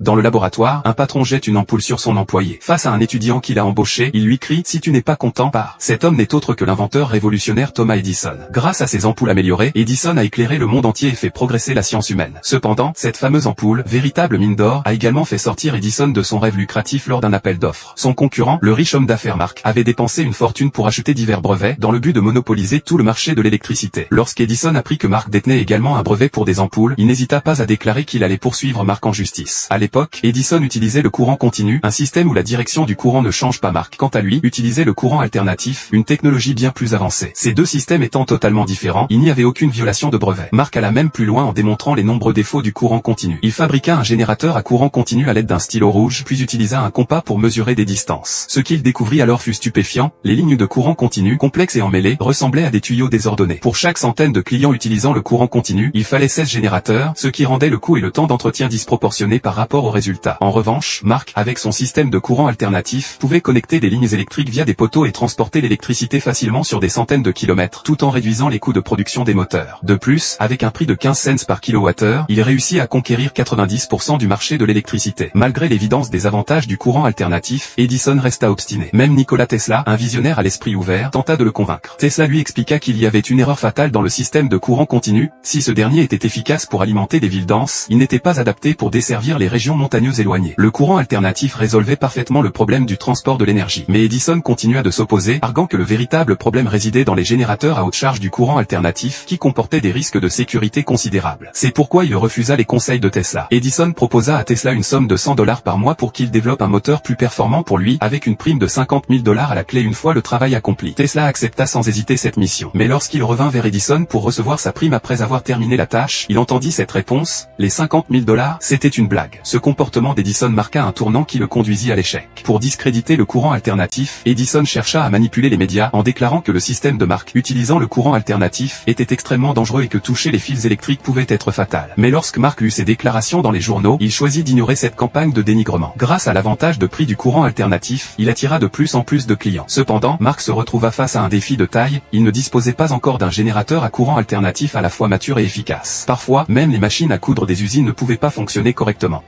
Dans le laboratoire, un patron jette une ampoule sur son employé. Face à un étudiant qu'il a embauché, il lui crie « Si tu n'es pas content, pars ». Cet homme n'est autre que l'inventeur révolutionnaire Thomas Edison. Grâce à ses ampoules améliorées, Edison a éclairé le monde entier et fait progresser la science humaine. Cependant, cette fameuse ampoule, véritable mine d'or, a également fait sortir Edison de son rêve lucratif lors d'un appel d'offres. Son concurrent, le riche homme d'affaires Mark, avait dépensé une fortune pour acheter divers brevets dans le but de monopoliser tout le marché de l'électricité. Lorsqu'Edison apprit que Mark détenait également un brevet pour des ampoules, il n'hésita pas à déclarer qu'il allait poursuivre Mark en justice. À l'époque, Edison utilisait le courant continu, un système où la direction du courant ne change pas. Mark, quant à lui, utilisait le courant alternatif, une technologie bien plus avancée. Ces deux systèmes étant totalement différents, il n'y avait aucune violation de brevet. Mark alla même plus loin en démontrant les nombreux défauts du courant continu. Il fabriqua un générateur à courant continu à l'aide d'un stylo rouge, puis utilisa un compas pour mesurer des distances. Ce qu'il découvrit alors fut stupéfiant, les lignes de courant continu, complexes et emmêlées, ressemblaient à des tuyaux désordonnés. Pour chaque centaine de clients utilisant le courant continu, il fallait 16 générateurs, ce qui rendait le coût et le temps d'entretien disproportionnés par rapport aux résultats. En revanche, Mark, avec son système de courant alternatif, pouvait connecter des lignes électriques via des poteaux et transporter l'électricité facilement sur des centaines de kilomètres, tout en réduisant les coûts de production des moteurs. De plus, avec un prix de 15 cents par kilowattheure, il réussit à conquérir 90% du marché de l'électricité. Malgré l'évidence des avantages du courant alternatif, Edison resta obstiné. Même Nikola Tesla, un visionnaire à l'esprit ouvert, tenta de le convaincre. Tesla lui expliqua qu'il y avait une erreur fatale dans le système de courant continu. Si ce dernier était efficace pour alimenter des villes denses, il n'était pas adapté pour desservir les régions montagneuses éloignées. Le courant alternatif résolvait parfaitement le problème du transport de l'énergie. Mais Edison continua de s'opposer, arguant que le véritable problème résidait dans les générateurs à haute charge du courant alternatif, qui comportaient des risques de sécurité considérables. C'est pourquoi il refusa les conseils de Tesla. Edison proposa à Tesla une somme de $100 par mois pour qu'il développe un moteur plus performant pour lui, avec une prime de $50 000 à la clé une fois le travail accompli. Tesla accepta sans hésiter cette mission. Mais lorsqu'il revint vers Edison pour recevoir sa prime après avoir terminé la tâche, il entendit cette réponse, les $50 000, c'était une blague. Ce comportement d'Edison marqua un tournant qui le conduisit à l'échec. Pour discréditer le courant alternatif, Edison chercha à manipuler les médias en déclarant que le système de Mark, utilisant le courant alternatif, était extrêmement dangereux et que toucher les fils électriques pouvait être fatal. Mais lorsque Mark lut ses déclarations dans les journaux, il choisit d'ignorer cette campagne de dénigrement. Grâce à l'avantage de prix du courant alternatif, il attira de plus en plus de clients. Cependant, Mark se retrouva face à un défi de taille, il ne disposait pas encore d'un générateur à courant alternatif à la fois mature et efficace. Parfois, même les machines à coudre des usines ne pouvaient pas fonctionner correctement.